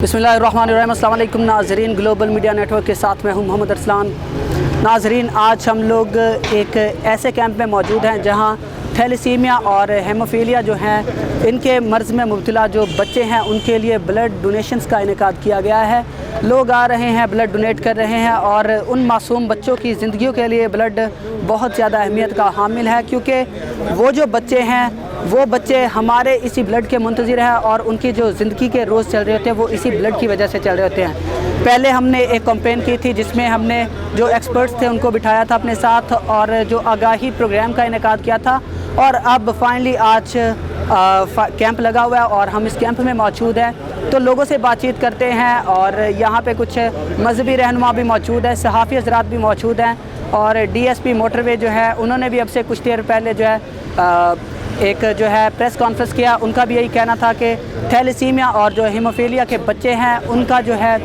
बिस्मिल्लाहिर्रहमानिर्रहीम। अस्सलाम वालेकुम नाज़रीन, ग्लोबल मीडिया नेटवर्क के साथ मैं हूं मोहम्मद अरसलान। नाज़रीन, आज हम लोग एक ऐसे कैंप में मौजूद हैं जहां थैलेसीमिया और हेमोफीलिया जो हैं इनके मर्ज़ में मुब्तला जो बच्चे हैं उनके लिए ब्लड डोनेशंस का इनेकाद किया गया है। लोग आ रहे हैं, ब्लड डोनेट कर रहे हैं और उन मासूम बच्चों की ज़िंदगियों के लिए ब्लड बहुत ज़्यादा अहमियत का हामिल है, क्योंकि वो जो बच्चे हैं वो बच्चे हमारे इसी ब्लड के मुंतज़िर हैं और उनकी जो ज़िंदगी के रोज़ चल रहे होते हैं वो इसी ब्लड की वजह से चल रहे होते हैं। पहले हमने एक कैंपेन की थी जिसमें हमने जो एक्सपर्ट्स थे उनको बिठाया था अपने साथ और जो आगाही प्रोग्राम का इनेकाद किया था, और अब फाइनली आज कैंप लगा हुआ है और हम इस कैंप में मौजूद हैं। तो लोगों से बातचीत करते हैं और यहाँ पे कुछ मजहबी रहनुमा भी मौजूद है, सहाफ़ी हज़रात भी मौजूद हैं और DSP मोटरवे जो है उन्होंने भी अब से कुछ देर पहले जो है एक जो है प्रेस कॉन्फ्रेंस किया। उनका भी यही कहना था कि थैलेसीमिया और जो हीमोफीलिया के बच्चे हैं उनका जो है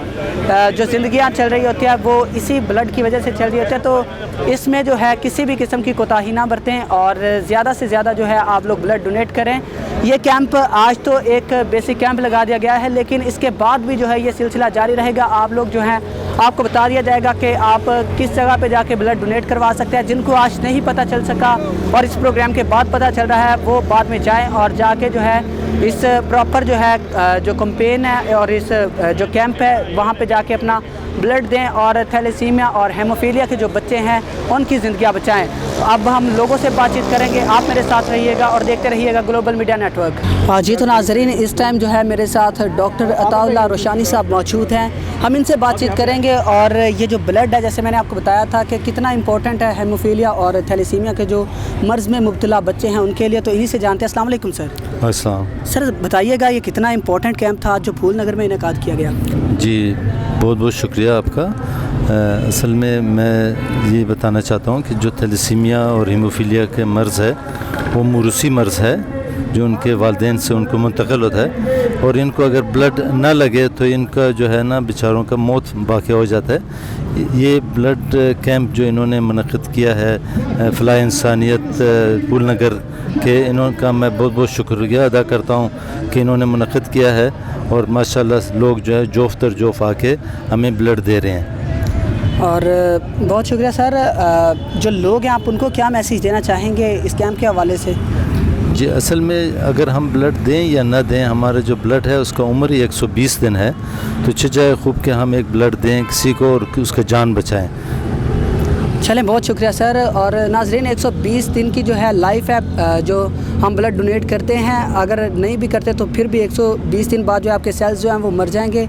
जो ज़िंदगियाँ चल रही होती है वो इसी ब्लड की वजह से चल रही होती है। तो इसमें जो है किसी भी किस्म की कोताही ना बरतें और ज़्यादा से ज़्यादा जो है आप लोग ब्लड डोनेट करें। ये कैंप आज तो एक बेसिक कैंप लगा दिया गया है, लेकिन इसके बाद भी जो है ये सिलसिला जारी रहेगा। आप लोग जो हैं आपको बता दिया जाएगा कि आप किस जगह पे जाके ब्लड डोनेट करवा सकते हैं। जिनको आज नहीं पता चल सका और इस प्रोग्राम के बाद पता चल रहा है वो बाद में जाएं और जाके जो है इस प्रॉपर जो है जो कैंपेन है और इस जो कैंप है वहाँ पे जाके अपना ब्लड दें और थैलेसीमिया और हेमोफीलिया के जो बच्चे हैं उनकी ज़िंदगियाँ बचाएं। तो अब हम लोगों से बातचीत करेंगे, आप मेरे साथ रहिएगा और देखते रहिएगा ग्लोबल मीडिया नेटवर्क। जी तो नाज़रीन, इस टाइम जो है मेरे साथ डॉक्टर अताउल्लाह रोशानी साहब मौजूद हैं। हम इनसे बातचीत करेंगे और ये जो ब्लड है, जैसे मैंने आपको बताया था कि कितना इंपॉर्टेंट है हेमोफीलिया और थैलेसीमिया के जो मर्ज़ में मुब्तला बच्चे हैं उनके लिए, तो इन्हीं से जानते हैं। अस्सलाम वालेकुम सर। अस्सलाम। सर बताइएगा ये कितना इंपॉर्टेंट कैंप था जो फूल नगर में इनेकाद किया गया। जी बहुत बहुत शुक्रिया आपका। असल में मैं ये बताना चाहता हूँ कि जो थैलेसीमिया और हीमोफीलिया के मर्ज़ है वो मुरूसी मर्ज़ है जो उनके वालिदैन से उनको मुंतकिल होता है, और इनको अगर ब्लड ना लगे तो इनका जो है ना बेचारों का मौत वाक़या हो जाता है। ये ब्लड कैंप जो इन्होंने मुनक़िद किया है फ़लाह इंसानियत फूल नगर के, इनका मैं बहुत बहुत शुक्रिया अदा करता हूँ कि इन्होंने मुनक़िद किया है और माशाल्लाह लोग जो है जोफ़ तर जोफ़ आके हमें ब्लड दे रहे हैं। और बहुत शुक्रिया सर। जो लोग हैं आप उनको क्या मैसेज देना चाहेंगे इस कैंप के हवाले से? जी असल में अगर हम ब्लड दें या ना दें, हमारा जो ब्लड है उसका उम्र ही 120 दिन है, तो चाहे खूब कि हम एक ब्लड दें किसी को और उसका जान बचाएं। चलें, बहुत शुक्रिया सर। और नाज़रीन, 120 दिन की जो है लाइफ है जो हम ब्लड डोनेट करते हैं, अगर नहीं भी करते तो फिर भी 120 दिन बाद जो आपके सेल्स जो हैं वो मर जाएंगे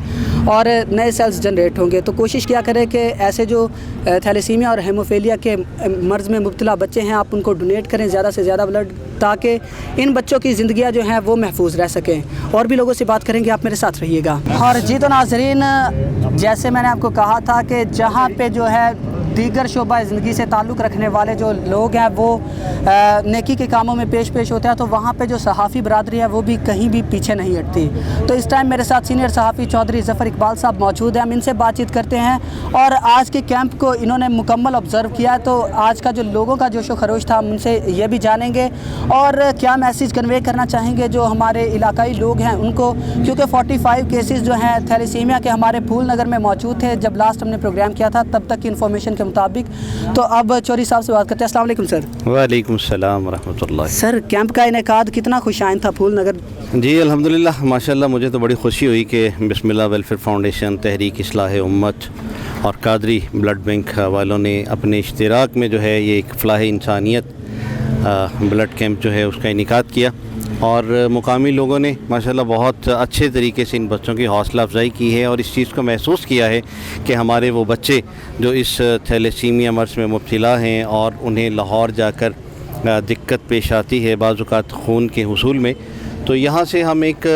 और नए सेल्स जनरेट होंगे। तो कोशिश क्या करें कि ऐसे जो थैलेसीमिया और हेमोफीलिया के मर्ज़ में मुब्तला बच्चे हैं आप उनको डोनेट करें ज़्यादा से ज़्यादा ब्लड, ताकि इन बच्चों की ज़िंदगियाँ जो हैं वो महफूज रह सकें। और भी लोगों से बात करेंगे, आप मेरे साथ रहिएगा। और जी तो नाज़रीन, जैसे मैंने आपको कहा था कि जहाँ पे जो है दीगर शोबा ज़िंदगी से ताल्लुक़ रखने वाले जो लोग हैं वो नेकी के कामों में पेश होते हैं, तो वहाँ पे जो सहाफ़ी बरादरी है वो भी कहीं भी पीछे नहीं हटती। तो इस टाइम मेरे साथ सीनियर सहाफ़ी चौधरी ज़फ़र इकबाल साहब मौजूद हैं। हम इनसे बातचीत करते हैं और आज के कैंप को इन्होंने मुकम्मल ऑब्ज़र्व किया, तो आज का जो लोगों का जोशो खरोश था हम उनसे ये भी जानेंगे और क्या मैसेज कन्वे करना चाहेंगे जो हमारे इलाकाई लोग हैं उनको, क्योंकि 45 केसेस जो हैं थैलेसीमिया के हमारे फूल नगर में मौजूद थे जब लास्ट हमने प्रोग्राम किया था, तब तक की इन्फॉर्मेशन के मुताबिक। तो अब चौधरी साहब से बात करते हैं। अस्सलाम वालेकुम सर। वालेकुम सलाम रहमतुल्लाह। सर, कैंप का इनेकाद कितना खुशाइन था फूल नगर? जी अल्हम्दुलिल्लाह माशाल्लाह, मुझे तो बड़ी खुशी हुई कि बिस्मिल्लाह वेलफेयर फाउंडेशन, तहरीक इस्लाह उम्मत और कादरी ब्लड बैंक वालों ने अपने इश्तिराक में जो है ये एक फ़लाह इंसानियत ब्लड कैंप जो है उसका इनेकाद किया, और मुकामी लोगों ने माशाल्लाह बहुत अच्छे तरीके से इन बच्चों की हौसला अफजाई की है और इस चीज़ को महसूस किया है कि हमारे वो बच्चे जो इस थैलेसीमिया मर्ज़ में मुब्तला हैं और उन्हें लाहौर जाकर दिक्कत पेश आती है बाज़ औक़ात खून के हुसूल में, तो यहाँ से हम एक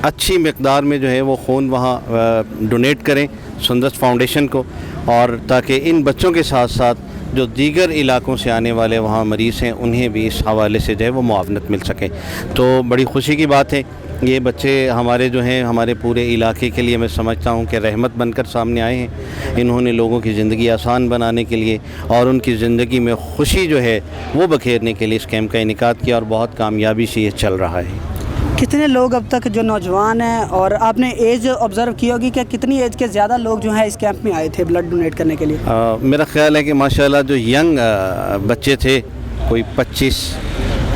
अच्छी मकदार में जो है वो खून वहाँ डोनेट करें सुंदस फाउंडेशन को, और ताकि इन बच्चों के साथ साथ जो दीगर इलाकों से आने वाले वहाँ मरीज़ हैं उन्हें भी इस हवाले से जो है वो मुआवनत मिल सके। तो बड़ी खुशी की बात है, ये बच्चे हमारे जो हैं हमारे पूरे इलाके के लिए मैं समझता हूँ कि रहमत बनकर सामने आए हैं। इन्होंने लोगों की ज़िंदगी आसान बनाने के लिए और उनकी ज़िंदगी में खुशी जो है वो बखेरने के लिए इस कैंप का इनेकाद किया और बहुत कामयाबी से ये चल रहा है। कितने लोग अब तक जो नौजवान हैं, और आपने एज ऑब्ज़र्व की होगी कि कितनी एज के ज़्यादा लोग जो हैं इस कैंप में आए थे ब्लड डोनेट करने के लिए? मेरा ख्याल है कि माशाल्लाह जो यंग बच्चे थे, कोई 25,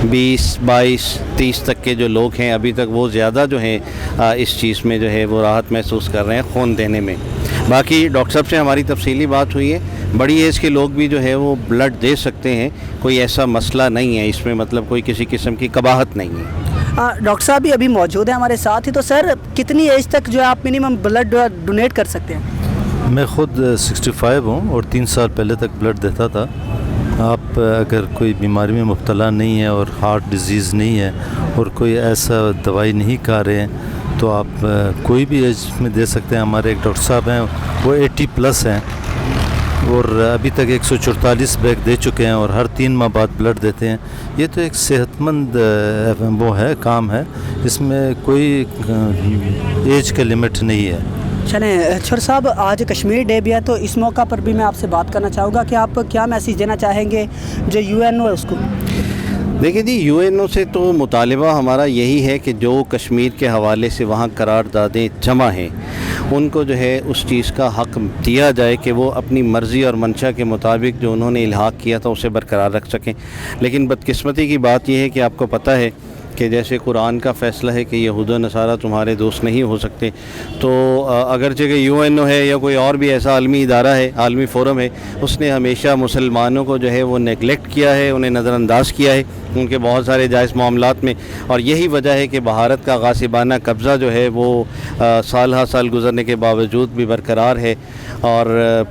20, 22, 30 तक के जो लोग हैं, अभी तक वो ज़्यादा जो हैं इस चीज़ में जो है वो राहत महसूस कर रहे हैं खून देने में। बाकी डॉक्टर साहब से हमारी तफसीली बात हुई है, बड़ी एज के लोग भी जो है वो ब्लड दे सकते हैं, कोई ऐसा मसला नहीं है इसमें, मतलब कोई किसी किस्म की कबाहत नहीं है। डॉक्टर साहब भी अभी मौजूद हैं हमारे साथ ही, तो सर कितनी एज तक जो है आप मिनिमम ब्लड डोनेट कर सकते हैं? मैं ख़ुद 65 हूँ और 3 साल पहले तक ब्लड देता था। आप अगर कोई बीमारी में मुब्तला नहीं है और हार्ट डिजीज़ नहीं है और कोई ऐसा दवाई नहीं खा रहे हैं तो आप कोई भी एज में दे सकते हैं। हमारे एक डॉक्टर साहब हैं, वो 80+ हैं और अभी तक 144 बैग दे चुके हैं और हर 3 माह बाद ब्लड देते हैं। ये तो एक सेहतमंद वो है, काम है, इसमें कोई एज का लिमिट नहीं है। चलें छर साहब, आज कश्मीर डे भी है, तो इस मौका पर भी मैं आपसे बात करना चाहूँगा कि आप क्या मैसेज देना चाहेंगे जो UNO है उसको? देखिए जी, UNO से तो मुतालिबा हमारा यही है कि जो कश्मीर के हवाले से वहाँ करारदादें जमा हैं उनको जो है उस चीज़ का हक़ दिया जाए कि वो अपनी मर्ज़ी और मंशा के मुताबिक जो उन्होंने इल्हाक़ किया था उसे बरकरार रख सकें। लेकिन बदकिस्मती की बात यह है कि आपको पता है कि जैसे कुरान का फ़ैसला है कि यहूद व नसारा तुम्हारे दोस्त नहीं हो सकते, तो अगरचे कि UNO है या कोई और भी ऐसा आलमी इदारा है, आलमी फ़ोरम है, उसने हमेशा मुसलमानों को जो है वो नेगलेक्ट किया है, उन्हें नज़रअंदाज किया है उनके बहुत सारे जायज़ मामलात में। और यही वजह है कि भारत का गासिबाना कब्ज़ा जो है वो साल हा साल गुजरने के बावजूद भी बरकरार है। और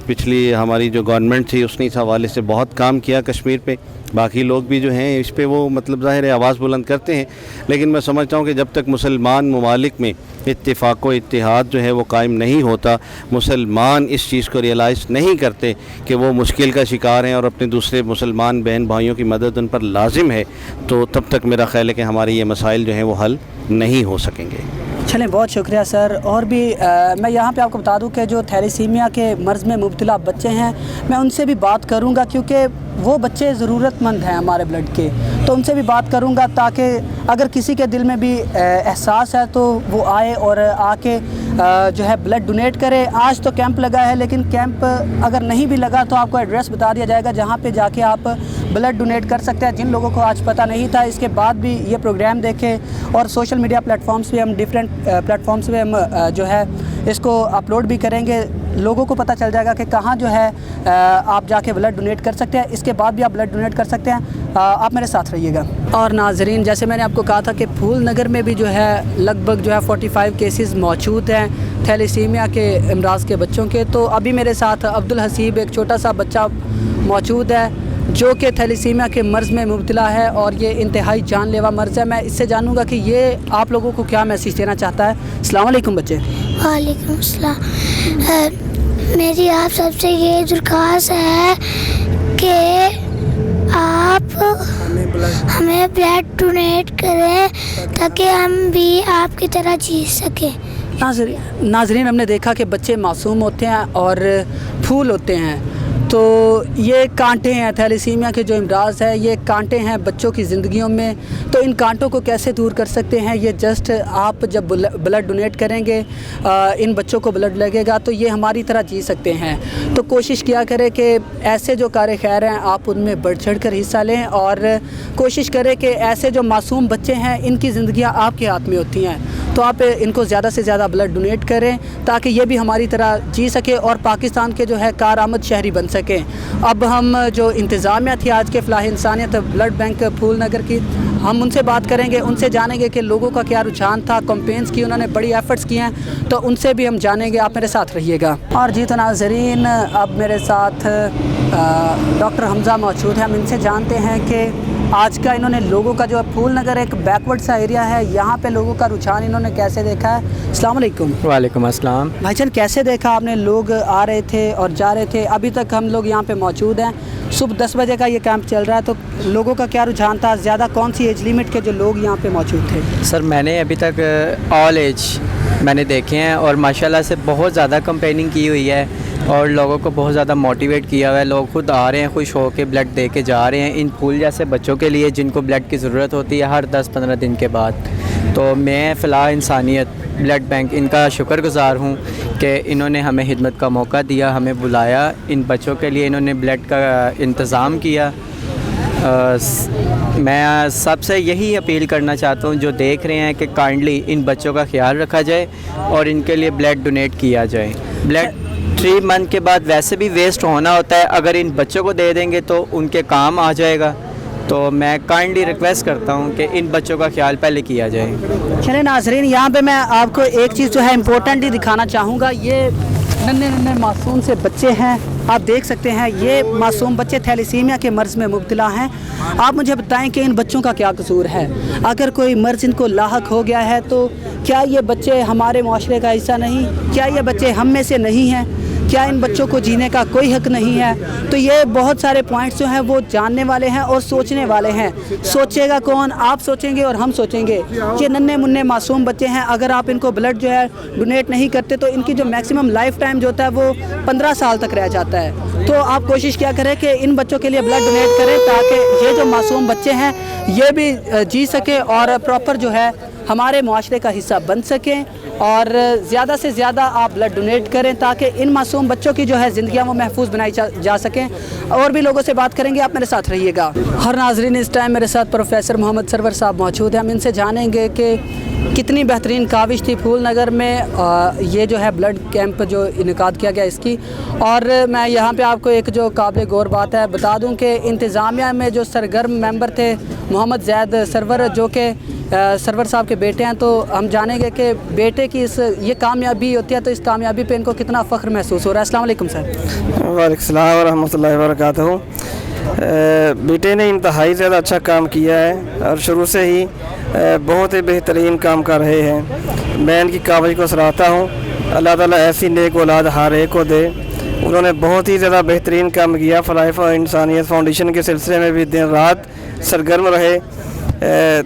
पिछली हमारी जो गवर्नमेंट थी उसने इस हवाले से बहुत काम किया कश्मीर पे। बाकी लोग भी जो हैं इस पे वो मतलब ज़ाहिर है आवाज़ बुलंद करते हैं, लेकिन मैं समझता हूँ कि जब तक मुसलमान ममालिक में इत्तिफ़ाक़ व इत्तिहाद जो है वो कायम नहीं होता, मुसलमान इस चीज़ को रियलाइज़ नहीं करते कि वो मुश्किल का शिकार हैं और अपने दूसरे मुसलमान बहन भाइयों की मदद उन पर लाजिम है, तो तब तक मेरा ख़्याल है कि हमारे ये मसाइल जो हैं वो हल नहीं हो सकेंगे। चलें, बहुत शुक्रिया सर। और भी मैं यहाँ पे आपको बता दूँ कि जो थैलेसीमिया के मर्ज़ में मुब्तला बच्चे हैं, मैं उनसे भी बात करूँगा क्योंकि वो बच्चे ज़रूरतमंद हैं हमारे ब्लड के, तो उनसे भी बात करूँगा ताकि अगर किसी के दिल में भी एहसास है तो वो आए और आके जो है ब्लड डोनेट करे। आज तो कैंप लगा है, लेकिन कैंप अगर नहीं भी लगा तो आपको एड्रेस बता दिया जाएगा जहाँ पे जाके आप ब्लड डोनेट कर सकते हैं। जिन लोगों को आज पता नहीं था, इसके बाद भी ये प्रोग्राम देखें और सोशल मीडिया प्लेटफॉर्म्स पे हम डिफरेंट प्लेटफॉर्म्स पे हम जो है इसको अपलोड भी करेंगे, लोगों को पता चल जाएगा कि कहाँ जो है आप जाके ब्लड डोनेट कर सकते हैं। इसके बाद भी आप ब्लड डोनेट कर सकते हैं। आप मेरे साथ रहिएगा। और नाजरीन, जैसे मैंने आपको कहा था कि फूल नगर में भी जो है लगभग जो है 45 केसेस मौजूद हैं थैलेसीमिया के अमराज के बच्चों के। तो अभी मेरे साथ अब्दुल हसीब, एक छोटा सा बच्चा मौजूद है जो कि थैलेसीमिया के मर्ज़ में मुब्तला है और ये इंतहाई जानलेवा मर्ज़ है। मैं इससे जानूँगा कि ये आप लोगों को क्या मैसेज देना चाहता है। अस्सलाम वालेकुम बच्चे। वालेकुम अस्सलाम। मेरी आप सबसे ये दरख्वास्त है कि आप हमें ब्लड डोनेट करें ताकि हम भी आपकी तरह जी सकें। नाज़रीन, हमने देखा कि बच्चे मासूम होते हैं और फूल होते हैं, तो ये कांटे हैं, थैलेसीमिया के जो इमराज है ये कांटे हैं बच्चों की ज़िंदगियों में। तो इन कांटों को कैसे दूर कर सकते हैं? ये जस्ट आप जब ब्लड डोनेट करेंगे, इन बच्चों को ब्लड लगेगा तो ये हमारी तरह जी सकते हैं। तो कोशिश किया करें कि ऐसे जो कार खैर हैं आप उनमें बढ़ चढ़ कर हिस्सा लें और कोशिश करें कि ऐसे जो मासूम बच्चे हैं इनकी ज़िंदगियाँ आपके हाथ में होती हैं, तो आप इनको ज़्यादा से ज़्यादा ब्लड डोनेट करें ताकि ये भी हमारी तरह जी सके और पाकिस्तान के जो है कारआमद शहरी बन सकें। अब हम जो इंतज़ामिया थी आज के फलाह इंसानियत ब्लड बैंक फूल नगर की, हम उनसे बात करेंगे, उनसे जानेंगे कि लोगों का क्या रुझान था। कैंपेन्स की उन्होंने बड़ी एफ़र्ट्स किए हैं, तो उनसे भी हम जानेंगे। आप मेरे साथ रहिएगा। और जी तो नाज़रीन, अब मेरे साथ डॉक्टर हमज़ा मौजूद हैं। हम इनसे जानते हैं कि आज का इन्होंने लोगों का जो फूल नगर एक बैकवर्ड सा एरिया है, यहाँ पे लोगों का रुझान इन्होंने कैसे देखा है। अस्सलाम वालेकुम। वालेकुम अस्सलाम। भाईजान, कैसे देखा आपने? लोग आ रहे थे और जा रहे थे, अभी तक हम लोग यहाँ पे मौजूद हैं। सुबह 10 बजे का ये कैंप चल रहा है, तो लोगों का क्या रुझान था? ज़्यादा कौन सी एज लिमिट के जो लोग यहाँ पे मौजूद थे? सर, मैंने अभी तक ऑल एज मैंने देखे हैं और माशाल्लाह से बहुत ज़्यादा कंपेनिंग की हुई है और लोगों को बहुत ज़्यादा मोटिवेट किया हुआ है। लोग खुद आ रहे हैं, खुश हो के ब्लड दे के जा रहे हैं इन फूल जैसे बच्चों के लिए जिनको ब्लड की ज़रूरत होती है हर 10-15 दिन के बाद। تو میں فلاح انسانیت بلڈ بینک ان کا شکر گزار ہوں کہ انہوں نے ہمیں خدمت کا موقع دیا, ہمیں بلایا, ان بچوں کے لیے انہوں نے بلڈ کا انتظام کیا. میں سب سے یہی اپیل کرنا چاہتا ہوں جو دیکھ رہے ہیں کہ کائنڈلی ان بچوں کا خیال رکھا جائے اور ان کے لیے بلڈ ڈونیٹ کیا جائے. بلڈ 3 منتھ کے بعد ویسے بھی ویسٹ ہونا ہوتا ہے, اگر ان بچوں کو دے دیں گے تو ان کے کام آ جائے گا. تو میں کائنڈلی ریکویسٹ کرتا ہوں کہ ان بچوں کا خیال پہلے کیا جائے. چلیں ناظرین, یہاں پہ میں آپ کو ایک چیز جو ہے امپورٹنٹ ہی دکھانا چاہوں گا. یہ ننھے معصوم سے بچے ہیں, آپ دیکھ سکتے ہیں. یہ معصوم بچے تھیلیسیمیا کے مرض میں مبتلا ہیں. آپ مجھے بتائیں کہ ان بچوں کا کیا قصور ہے؟ اگر کوئی مرض ان کو لاحق ہو گیا ہے تو کیا یہ بچے ہمارے معاشرے کا حصہ نہیں؟ کیا یہ بچے ہم میں سے نہیں ہیں؟ کیا ان بچوں کو جینے کا کوئی حق نہیں ہے؟ تو یہ بہت سارے پوائنٹس جو ہیں وہ جاننے والے ہیں اور سوچنے والے ہیں. سوچے گا کون؟ آپ سوچیں گے اور ہم سوچیں گے. یہ ننھے منھے معصوم بچے ہیں, اگر آپ ان کو بلڈ جو ہے ڈونیٹ نہیں کرتے تو ان کی جو میکسیمم لائف ٹائم جو ہوتا ہے وہ 15 سال تک رہ جاتا ہے. تو آپ کوشش کیا کریں کہ ان بچوں کے لیے بلڈ ڈونیٹ کریں تاکہ یہ جو معصوم بچے ہیں یہ بھی جی سکیں اور پراپر جو ہے ہمارے معاشرے کا حصہ بن سکیں. اور زیادہ سے زیادہ آپ بلڈ ڈونیٹ کریں تاکہ ان معصوم بچوں کی جو ہے زندگیاں وہ محفوظ بنائی جا سکیں. اور بھی لوگوں سے بات کریں گے, آپ میرے ساتھ رہیے گا. اور ناظرین, اس ٹائم میرے ساتھ پروفیسر محمد سرور صاحب موجود ہیں. ہم ان سے جانیں گے کہ کتنی بہترین کاوش تھی پھول نگر میں یہ جو ہے بلڈ کیمپ جو انعقاد کیا گیا اس کی. اور میں یہاں پہ آپ کو ایک جو قابل غور بات ہے بتا دوں کہ انتظامیہ میں جو سرگرم ممبر تھے محمد زید سرور, جو کہ سرور صاحب کے بیٹے ہیں, تو ہم جانیں گے کہ بیٹے کی یہ کامیابی ہوتی ہے تو اس کامیابی پہ ان کو کتنا فخر محسوس ہو رہا ہے. السلام علیکم سر. وعلیکم السلام ورحمۃ اللہ وبرکاتہ. بیٹے نے انتہائی زیادہ اچھا کام کیا ہے اور شروع سے ہی بہت ہی بہترین کام کر رہے ہیں. میں ان کی کاوش کو سراہتا ہوں. اللہ تعالیٰ ایسی نیک اولاد ہر ایک کو دے. انہوں نے بہت ہی زیادہ بہترین کام کیا. فلاح انسانیت فاؤنڈیشن کے سلسلے میں بھی دن رات سرگرم رہے.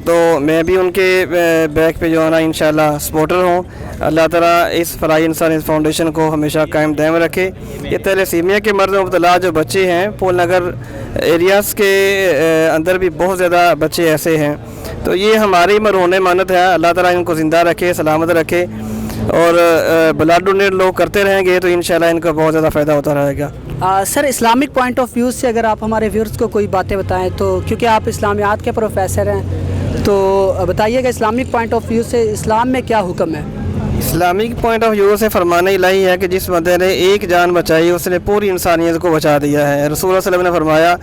تو میں بھی ان کے بیک پہ جو ہے نا انشاءاللہ سپورٹر ہوں. اللہ تعالیٰ اس فلاح انسانیت فاؤنڈیشن کو ہمیشہ قائم دائم رکھے. یہ تھیلیسیمیا کے مرض میں مبتلا جو بچے ہیں پھول نگر ایریاز کے اندر بھی بہت زیادہ بچے ایسے ہیں. تو یہ ہماری مرہون مانت ہے. اللہ تعالیٰ ان کو زندہ رکھے, سلامت رکھے, اور بلڈ ڈونیٹ لوگ کرتے رہیں گے تو انشاءاللہ ان کا بہت زیادہ فائدہ ہوتا رہے گا. سر, اسلامک پوائنٹ آف ویو سے اگر آپ ہمارے ویورز کو کوئی باتیں بتائیں تو, کیونکہ آپ اسلامیات کے پروفیسر ہیں, تو بتائیے گا اسلامک پوائنٹ آف ویو سے اسلام میں کیا حکم ہے؟ اسلامک پوائنٹ آف ویو سے فرمان الہی ہے کہ جس بندے نے ایک جان بچائی اس نے پوری انسانیت کو بچا دیا ہے. رسول اللہ صلی اللہ علیہ وسلم نے فرمایا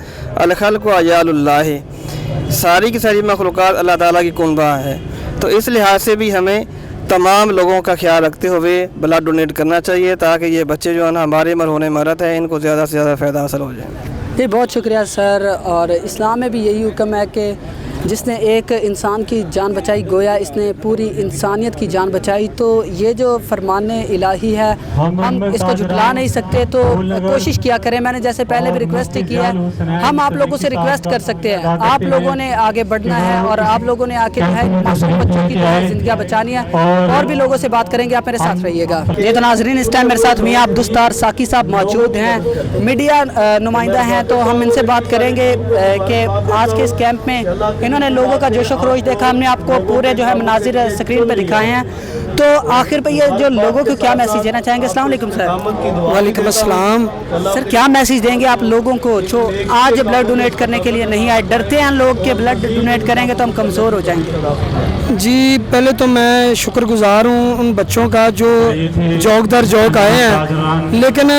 الخلق عیال اللہ, ساری کی ساری مخلوقات اللہ تعالیٰ کی کنبہ ہے. تو اس لحاظ سے بھی ہمیں تمام لوگوں کا خیال رکھتے ہوئے بلڈ ڈونیٹ کرنا چاہیے تاکہ یہ بچے جو ہے نا ہمارے مرہون مرت ہیں ان کو زیادہ سے زیادہ فائدہ حاصل ہو جائے. جی بہت شکریہ سر. اور اسلام میں بھی یہی حکم ہے کہ جس نے ایک انسان کی جان بچائی گویا اس نے پوری انسانیت کی جان بچائی. تو یہ جو فرمان الہی ہے ہم اس کو جھٹلا نہیں سکتے. تو کوشش کیا کریں, میں نے جیسے پہلے بھی ریکویسٹ کی ہے, ہم آپ لوگوں سے ریکویسٹ کر سکتے ہیں. آپ لوگوں نے آگے بڑھنا ہے اور آپ لوگوں نے آ کے جو ہے معصوم بچوں کی جو ہے زندگیاں بچانی ہے. اور بھی لوگوں سے بات کریں گے, آپ میرے ساتھ رہیے گا. یہ تو ناظرین, اس ٹائم میرے ساتھ میاں عبدالستار ساقی صاحب موجود ہیں, میڈیا نمائندہ ہیں. تو ہم ان سے بات کریں گے کہ آج کے اس کیمپ میں انہوں نے لوگوں کا جوش و خروش دیکھا. ہم نے آپ کو پورے جو ہے مناظر اسکرین پہ دکھائے ہیں. تو آخر پہ یہ جو لوگوں کو کیا میسیج دینا چاہیں گے؟ السلام علیکم سر. وعلیکم السلام. سر, کیا میسیج دیں گے آپ لوگوں کو جو آج بلڈ ڈونیٹ کرنے کے لیے نہیں آئے؟ ڈرتے ہیں لوگ کہ بلڈ ڈونیٹ کریں گے تو ہم کمزور ہو جائیں گے. جی, پہلے تو میں شکر گزار ہوں ان بچوں کا جو جوک در جوک آئے ہیں. لیکن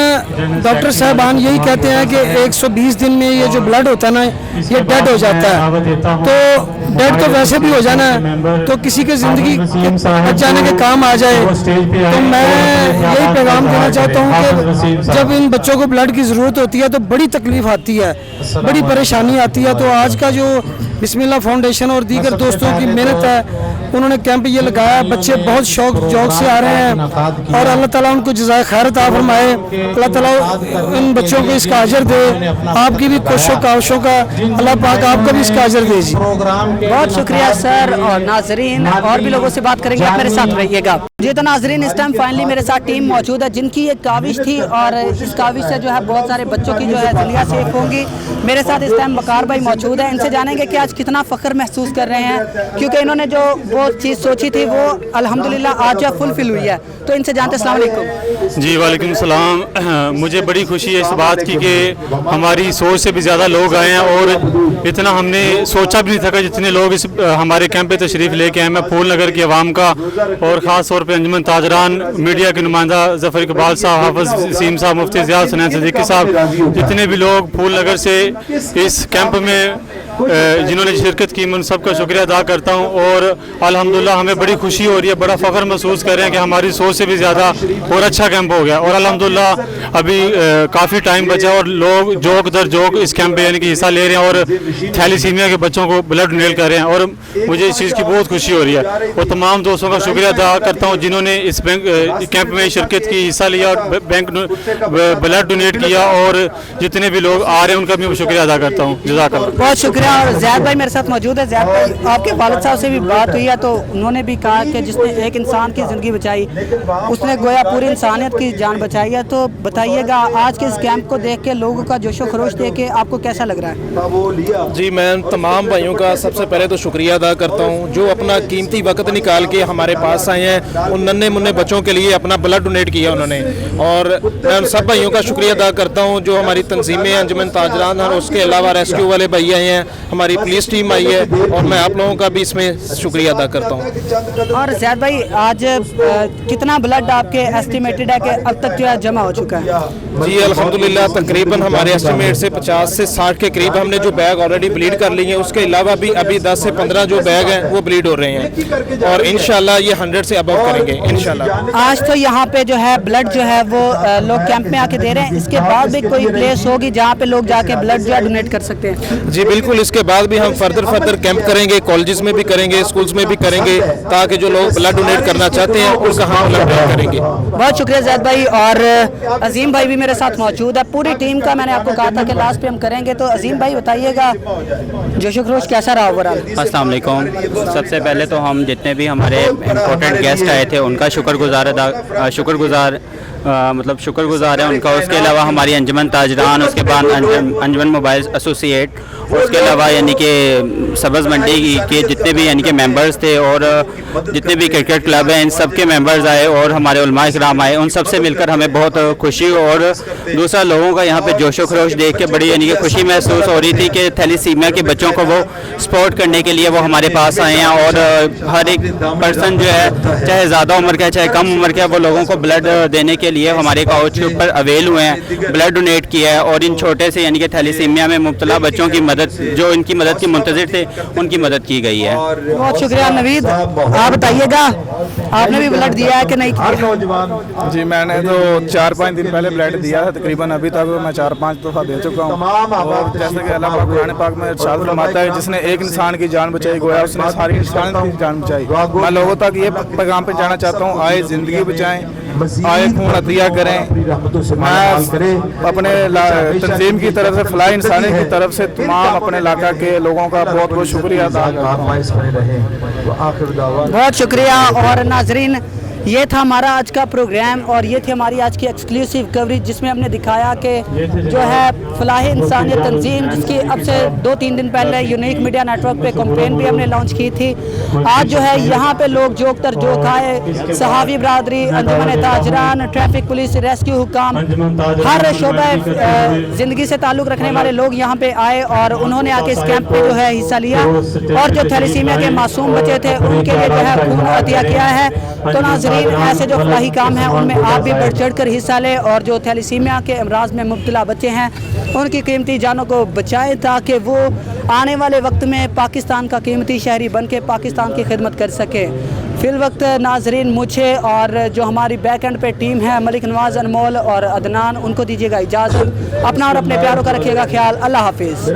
ڈاکٹر صاحبان یہی کہتے ہیں کہ 120 دن میں یہ جو بلڈ ہوتا ہے نا یہ ڈیڈ ہو جاتا ہے. تو ڈیڈ تو ویسے بھی ہو جانا ہے, تو کسی کے زندگی بچ جانے کے کام آ جائے. تو میں یہی پیغام دینا چاہتا ہوں کہ جب ان بچوں کو بلڈ کی ضرورت ہوتی ہے تو بڑی تکلیف آتی ہے, بڑی پریشانی آتی ہے. تو آج کا جو بسم اللہ فاؤنڈیشن اور دیگر دوستوں کی محنت ہے, انہوں نے کیمپ یہ لگایا. بچے بہت شوق سے آ رہے ہیں اور اللہ تعالیٰ ان کو جزائے خیر عطا فرمائے. اللہ تعالیٰ ان بچوں کو اس کا اجر دے. آپ کی بھی کوششوں کاوشوں کا اللہ پاک آپ کو بھی اس کا اجر دے. جی بہت شکریہ سر. اور ناظرین, اور بھی لوگوں سے بات کریں گے, آپ میرے ساتھ رہیے گا. جی تو ناظرین, اس ٹائم فائنلی میرے ساتھ ٹیم موجود ہے جن کی ایک کاوش تھی اور اس کاوش سے جو ہے بہت سارے بچوں کی جو ہے زندگیاں سیف ہوں گی. میرے ساتھ اس ٹائم وقار بھائی موجود ہیں, ان سے جانیں گے کہ آج کتنا فخر محسوس کر رہے ہیں, کیونکہ انہوں نے جو वो चीज़ सोची थी वो अल्हम्दुलिल्लाह आज जो फुलफिल हुई है। तो इनसे जानते हैं। अस्सलाम वालेकुम। जी वालेकुम सलाम। मुझे बड़ी खुशी है इस बात की कि हमारी सोच से भी ज़्यादा लोग आए हैं और इतना हमने सोचा भी नहीं था कि जितने लोग इस हमारे कैंप पे तशरीफ़ लेके आए। मैं फूल नगर की आवाम का और ख़ास तौर पे अंजुमन ताजरान मीडिया के नुमाइंदा ज़फ़र इकबाल साहब, हाफ़िज़ सीम साहब, मुफ्ती ज़िया हुसैन सिद्दीकी साहब, जितने भी लोग फूल नगर से इस कैंप में जिन्होंने शिरकत की, मैं उन सबका शुक्रिया अदा करता हूँ। और अल्हम्दुलिल्लाह हमें बड़ी खुशी हो रही है, बड़ा फ़ख्र महसूस कर रहे हैं कि हमारी सोच से भी ज़्यादा और अच्छा कैंप हो गया। और अल्हम्दुलिल्लाह अभी काफ़ी टाइम बचा और लोग जोक दर जोक इस कैंप में यानी कि हिस्सा ले रहे हैं और थैलीसीमिया के बच्चों को ब्लड डोनेट कर रहे हैं और मुझे इस चीज़ की बहुत खुशी हो रही है। और तमाम दोस्तों का शुक्रिया अदा करता हूँ जिन्होंने इस कैंप में शिरकत की, हिस्सा लिया और ब्लड डोनेट किया। और जितने भी लोग आ रहे हैं उनका भी मैं शुक्रिया अदा करता हूँ। जज़ाकल्लाह। बहुत शुक्रिया। और ज़ैद भाई मेरे साथ मौजूद है। ज़ैद भाई, आपके वालिद साहब से भी बात हुई है तो उन्होंने भी कहा कि जिसने एक इंसान की ज़िंदगी बचाई उसने गोया पूरी इंसानियत की जान बचाई है। तो बताइएगा आज के इस कैंप को देख के, लोगों का जोशो खरोश देख के आपको कैसा लग रहा है? जी, मैं तमाम भाइयों का सबसे पहले तो शुक्रिया अदा करता हूँ जो अपना कीमती वक्त निकाल के हमारे पास आए हैं। उन नन्हे मुन्ने बच्चों के लिए अपना ब्लड डोनेट किया उन्होंने। और मैं उन सब भाइयों का शुक्रिया अदा करता हूँ जो हमारी तंजीमें अंजुमन ताजरान और उसके अलावा रेस्क्यू वाले भाई आए हैं, हमारी पुलिस टीम आई है और मैं आप लोगों का भी इसमें शुक्रिया अदा करता हूँ। और ज़ैद भाई आज कितना ब्लड आपके एस्टिमेटेड है कि अब तक जो है जमा हो चुका है? जी अल्हम्दुलिल्लाह तकरीबन हमारे एस्टिमेट से 50 से 60 के करीब हमने जो बैग ऑलरेडी ब्लीड कर लिए हैं। उसके अलावा भी अभी 10 से 15 जो बैग हैं वो ब्लीड हो रहे हैं और इंशाल्लाह ये 100 से अबव करेंगे इंशाल्लाह। आज तो यहाँ पे जो है ब्लड जो है वो लोग कैंप में आके दे रहे हैं। इसके बाद भी कोई प्लेस होगी जहाँ पे लोग जाके ब्लड जो है डोनेट कर सकते हैं? जी बिल्कुल, इसके बाद भी हम फर्दर कैंप करेंगे, कॉलेजेस में भी करेंगे, स्कूल्स में भी करेंगे, ताकि जो लोग ब्लड डोनेट करना चाहते हैं उनका हम ब्लड डोनेट करेंगे। बहुत शुक्रिया ज़ैद भाई। और अजीम भाई भी मेरे साथ मौजूद है। पूरी टीम का मैंने आपको कहा था कि लास्ट पे हम करेंगे। तो अजीम भाई बताइएगा जोशो खरोश कैसा रहा ओवरऑल? अस्सलाम वालेकुम। सबसे पहले तो हम जितने भी हमारे इम्पोर्टेंट गेस्ट आए थे उनका शुक्रगुजार है उनका। उसके अलावा हमारी अंजुमन ताजरान, उसके बाद अंजुमन मोबाइल एसोसिएट, उसके अलावा यानी कि सब्ज़ मंडी के जितने भी यानी कि मेंबर्स थे और जितने भी क्रिकेट क्लब हैं इन सब के मेंबर्स आए और हमारे उलमा इकराम आए। उन सब से मिलकर हमें बहुत खुशी और दूसरा लोगों का यहाँ पे जोशो खरोश देख के बड़ी यानी कि खुशी महसूस हो रही थी कि थैलीसीमिया के बच्चों को वो सपोर्ट करने के लिए वो हमारे पास आए हैं। और हर एक पर्सन जो है चाहे ज़्यादा उम्र का है चाहे कम उम्र का है, वो लोगों को ब्लड देने के लिए हमारे काउच के ऊपर अवेल हुए हैं, ब्लड डोनेट किया है। और इन छोटे से यानी कि थैलीसीमिया में मुब्तला बच्चों की मदद, जो इनकी मदद की मुंतज़िर थे, उनकी मदद की गई है। बहुत शुक्रिया। नवीद आप बताइएगा, आपने भी ब्लड दिया है कि नहीं किया? जी मैंने तो 4-5 दिन पहले ब्लड दिया था। तकरीबन अभी तक मैं 4-5 दफ़ा दे चुका हूँ। और जैसे कि अल्लाह कुरान पाक में इरशाद फरमाता है जिसने एक इंसान की जान बचाई गोया उसने सारी इंसान की जान बचाई। मैं लोगों तक ये पैगाम पहुँचाना चाहता हूँ, आए ज़िंदगी बचाएँ, आए खून अतिया करें। मैं अपने तंजीम की तरफ से, फलाह इंसानी की तरफ से तमाम अपने इलाका के लोगों का बहुत बहुत शुक्रिया अदा करता हूँ। बहुत शुक्रिया। और नाजरीन, ये था हमारा आज का प्रोग्राम और ये थी हमारी आज की एक्सक्लूसिव कवरेज जिसमें हमने दिखाया कि जो है फलाह इंसानियत तंजीम, जिसकी अब से 2-3 दिन पहले यूनिक मीडिया नेटवर्क पे कैंपेन भी हमने लॉन्च की थी। आज जो है यहाँ पे लोग जोक तर जोक आए, सहावी बरादरी, अंजुमन ताजरान, ट्रैफिक पुलिस, रेस्क्यू हुकाम, हर शोबे ज़िंदगी से ताल्लुक़ रखने वाले लोग यहाँ पे आए और उन्होंने आके इस कैंप में जो है हिस्सा लिया और जो थैलीसीमिया के मासूम बच्चे थे उनके लिए जो है खून अतिया किया है। तो नाज़रीन, ऐसे जो फलाही काम हैं उनमें आप भी बढ़ चढ़ कर हिस्सा लें और जो थैलीसीमिया के अमराज में मुब्तला बच्चे हैं उनकी कीमती जानों को बचाएं ताकि वो आने वाले वक्त में पाकिस्तान का कीमती शहरी बन के पाकिस्तान की खिदमत कर सके। फिल वक्त नाजरीन, मुझे और जो हमारी बैक एंड पे टीम है मलिक नवाज, अनमोल और अदनान, उनको दीजिएगा इजाज़त। अपना और अपने प्यारों का रखिएगा ख्याल। अल्लाह हाफिज़।